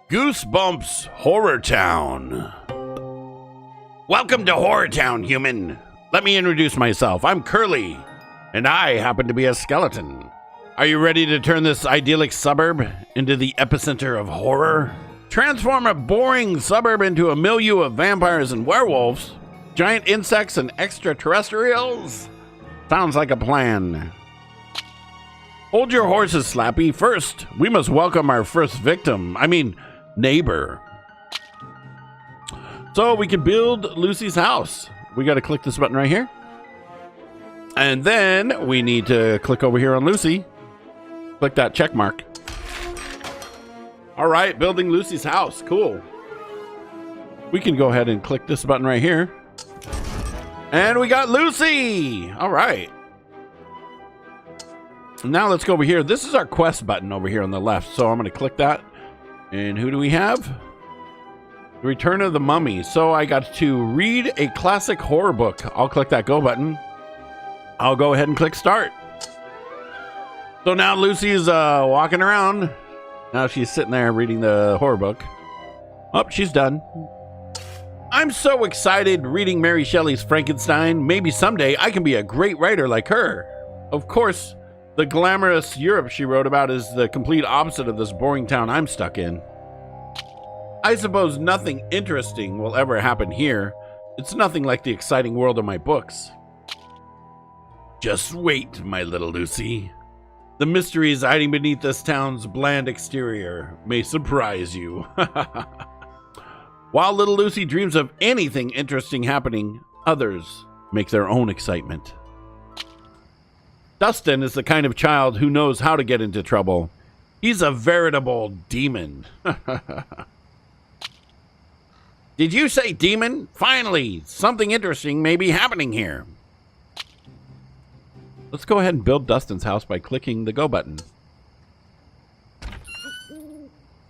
Goosebumps HorrorTown. Welcome to HorrorTown, human. Let me introduce myself. I'm Curly, and I happen to be a skeleton. Are you ready to turn this idyllic suburb into the epicenter of horror? Transform a boring suburb into a milieu of vampires and werewolves, giant insects and extraterrestrials? Sounds like a plan. Hold your horses, Slappy. First, we must welcome our first victim. Neighbor. So we can build Lucy's house. We got to click this button right here. And then we need to click over here on Lucy. Click that check mark. All right, building Lucy's house. Cool. We can go ahead and click this button right here. And we got Lucy. All right. Now let's go over here. This is our quest button over here on the left. So I'm going to click that. And who do we have? The Return of the Mummy. So I got to read a classic horror book. I'll click that go button. I'll go ahead and click start. So now Lucy's walking around. Now she's sitting there reading the horror book. Oh, she's done. I'm so excited reading Mary Shelley's Frankenstein. Maybe someday I can be a great writer like her. Of course, the glamorous Europe she wrote about is the complete opposite of this boring town I'm stuck in. I suppose nothing interesting will ever happen here. It's nothing like the exciting world of my books. Just wait, my little Lucy. The mysteries hiding beneath this town's bland exterior may surprise you. While little Lucy dreams of anything interesting happening, others make their own excitement. Dustin is the kind of child who knows how to get into trouble. He's a veritable demon. Did you say demon? Finally, something interesting may be happening here. Let's go ahead and build Dustin's house by clicking the go button.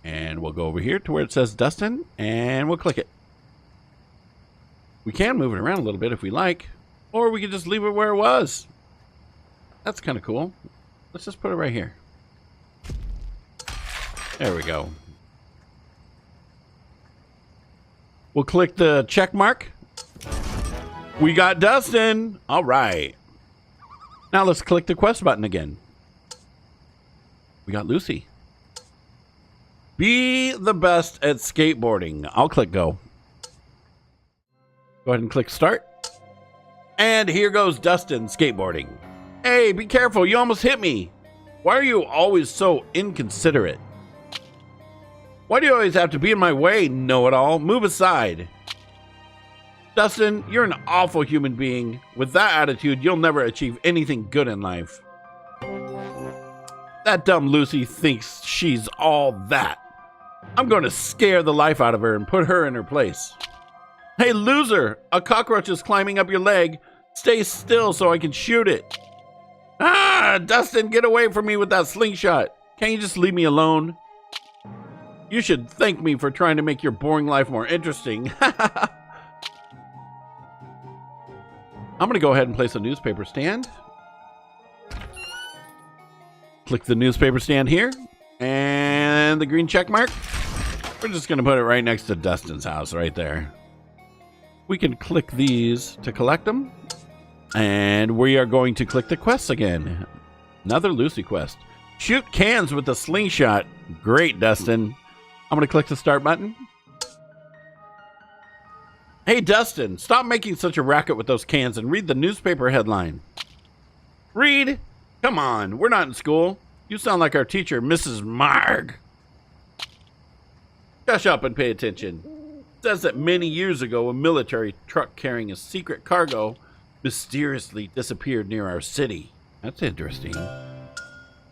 And we'll go over here to where it says Dustin, and we'll click it. We can move it around a little bit if we like, or we can just leave it where it was. That's kind of cool. Let's just put it right here. There we go. We'll click the check mark. We got Dustin. All right. Now let's click the quest button again. We got Lucy. Be the best at skateboarding. I'll click go. Go ahead and click start. And here goes Dustin skateboarding. Hey, be careful. You almost hit me. Why are you always so inconsiderate? Why do you always have to be in my way, know-it-all? Move aside. Dustin, you're an awful human being. With that attitude, you'll never achieve anything good in life. That dumb Lucy thinks she's all that. I'm going to scare the life out of her and put her in her place. Hey, loser! A cockroach is climbing up your leg. Stay still so I can shoot it. Ah, Dustin, get away from me with that slingshot. Can't you just leave me alone? You should thank me for trying to make your boring life more interesting. I'm going to go ahead and place a newspaper stand. Click the newspaper stand here. And the green check mark. We're just going to put it right next to Dustin's house right there. We can click these to collect them. And we are going to click the quests again. Another Lucy quest. Shoot cans with the slingshot. Great, Dustin. I'm going to click the start button. Hey, Dustin, stop making such a racket with those cans and read the newspaper headline. Read? Come on, we're not in school. You sound like our teacher, Mrs. Marg. Shush up and pay attention. It says that many years ago, a military truck carrying a secret cargo mysteriously disappeared near our city. That's interesting.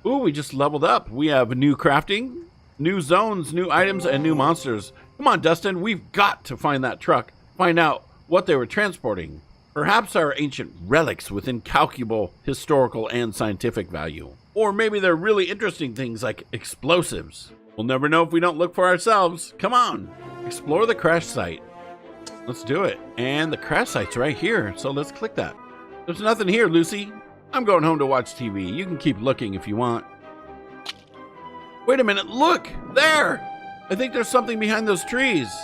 Ooh, we just leveled up. We have new crafting, new zones, new items, and new monsters. Come on, Dustin, we've got to find that truck. Find out what they were transporting. Perhaps our ancient relics with incalculable historical and scientific value. Or maybe they're really interesting things like explosives. We'll never know if we don't look for ourselves. Come on, explore the crash site. Let's do it. And the crash site's right here, so let's click that. There's nothing here, Lucy. I'm going home to watch TV. You can keep looking if you want. Wait a minute, look! There! I think there's something behind those trees.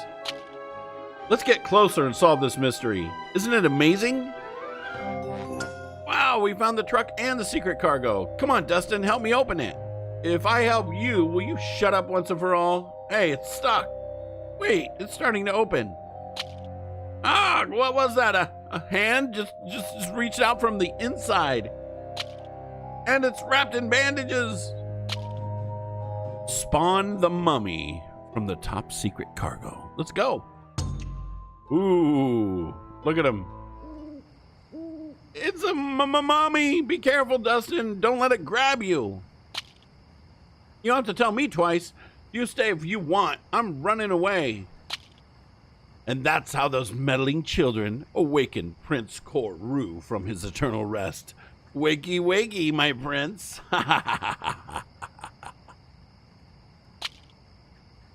Let's get closer and solve this mystery. Isn't it amazing? Wow, we found the truck and the secret cargo. Come on, Dustin, help me open it. If I help you, will you shut up once and for all? Hey, it's stuck. Wait, it's starting to open. Ah, what was that? A hand just reached out from the inside. And it's wrapped in bandages. Spawn the mummy from the top secret cargo. Let's go. Ooh, look at him. It's a mummy. Be careful, Dustin. Don't let it grab you. You don't have to tell me twice. You stay if you want. I'm running away. And that's how those meddling children awakened Prince Koru from his eternal rest. Wakey, wakey, my prince.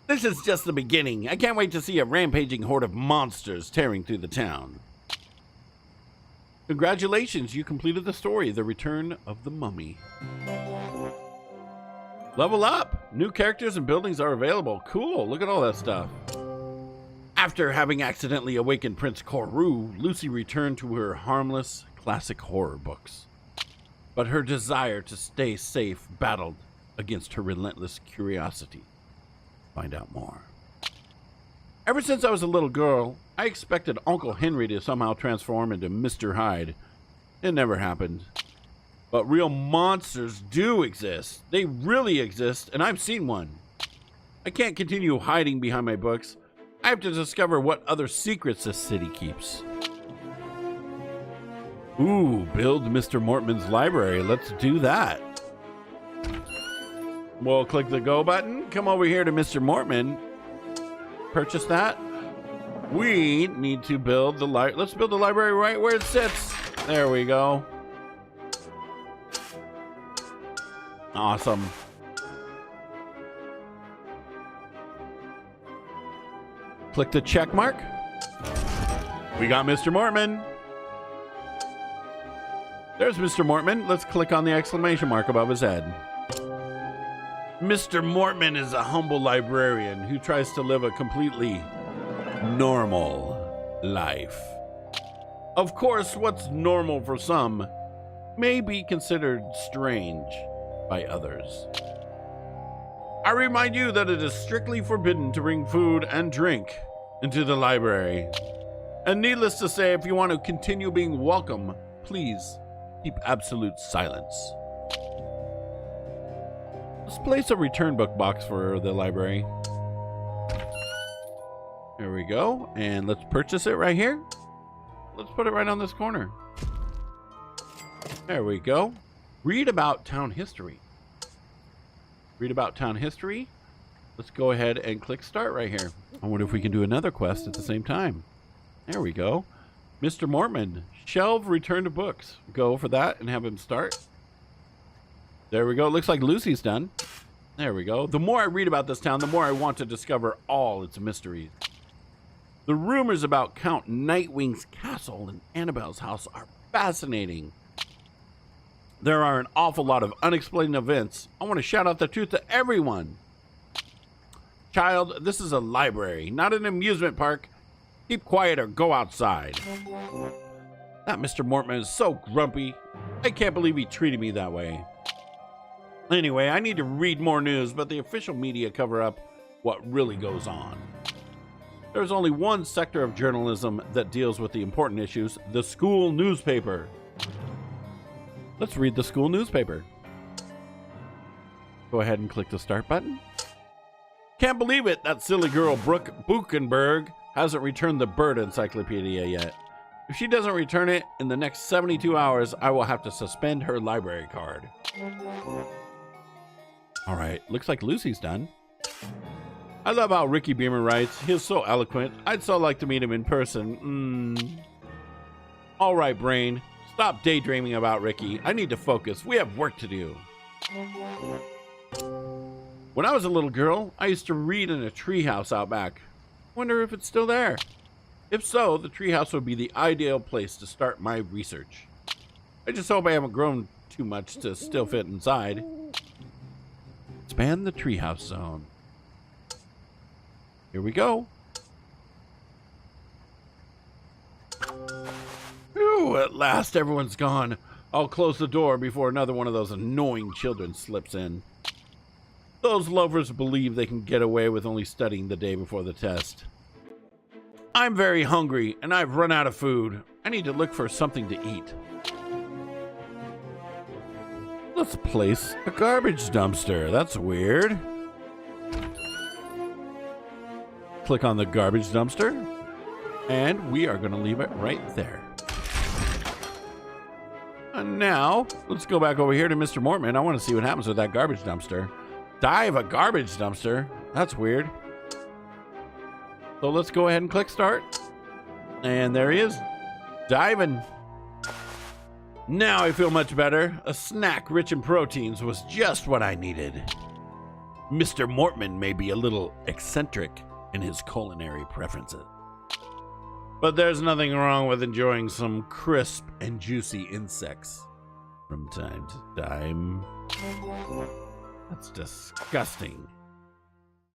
This is just the beginning. I can't wait to see a rampaging horde of monsters tearing through the town. Congratulations, you completed the story, The Return of the Mummy. Level up! New characters and buildings are available. Cool, look at all that stuff. After having accidentally awakened Prince Koru, Lucy returned to her harmless classic horror books. But her desire to stay safe battled against her relentless curiosity. Find out more. Ever since I was a little girl, I expected Uncle Henry to somehow transform into Mr. Hyde. It never happened. But real monsters do exist. They really exist, and I've seen one. I can't continue hiding behind my books. I have to discover what other secrets this city keeps. Ooh, build Mr. Mortman's library. Let's do that. We'll click the go button. Come over here to Mr. Mortman. Purchase that. We need to build the let's build the library right where it sits. There we go. Awesome. Click the check mark. We got Mr. Mortman. There's Mr. Mortman. Let's click on the exclamation mark above his head. Mr. Mortman is a humble librarian who tries to live a completely normal life. Of course, what's normal for some may be considered strange by others. I remind you that it is strictly forbidden to bring food and drink into the library. And needless to say, if you want to continue being welcome, please keep absolute silence. Let's place a return book box for the library. There we go. And let's purchase it right here. Let's put it right on this corner. There we go. Read about town history. Read about town history. Let's go ahead and click start right here. I wonder if we can do another quest at the same time. There we go. Mr. Mortman, shelve return to books. Go for that and have him start. There we go. Looks like Lucy's done. There we go. The more I read about this town, the more I want to discover all its mysteries. The rumors about Count Nightwing's castle and Annabelle's house are fascinating. There are an awful lot of unexplained events. I want to shout out the truth to everyone. Child, this is a library, not an amusement park. Keep quiet or go outside. That Mr. Mortman is so grumpy. I can't believe he treated me that way. Anyway, I need to read more news, but the official media cover up what really goes on. There's only one sector of journalism that deals with the important issues, the school newspaper. Let's read the school newspaper. Go ahead and click the start button. Can't believe it, that silly girl Brooke Buchenberg hasn't returned the bird encyclopedia yet. If she doesn't return it in the next 72 hours, I will have to suspend her library card. All right, looks like Lucy's done. I love how Ricky Beamer writes. He's so eloquent. I'd so like to meet him in person. All right, brain. Stop daydreaming about Ricky. I need to focus. We have work to do. When I was a little girl, I used to read in a treehouse out back. Wonder if it's still there. If so, the treehouse would be the ideal place to start my research. I just hope I haven't grown too much to still fit inside. Expand the treehouse zone. Here we go. Phew, at last everyone's gone. I'll close the door before another one of those annoying children slips in. Those lovers believe they can get away with only studying the day before the test. I'm very hungry, and I've run out of food. I need to look for something to eat. Let's place a garbage dumpster. That's weird. Click on the garbage dumpster, and we are going to leave it right there. And now, let's go back over here to Mr. Mortman. I want to see what happens with that garbage dumpster. Dive a garbage dumpster? That's weird. So let's go ahead and click start. And there he is, diving. Now I feel much better. A snack rich in proteins was just what I needed. Mr. Mortman may be a little eccentric in his culinary preferences, but there's nothing wrong with enjoying some crisp and juicy insects from time to time. That's disgusting.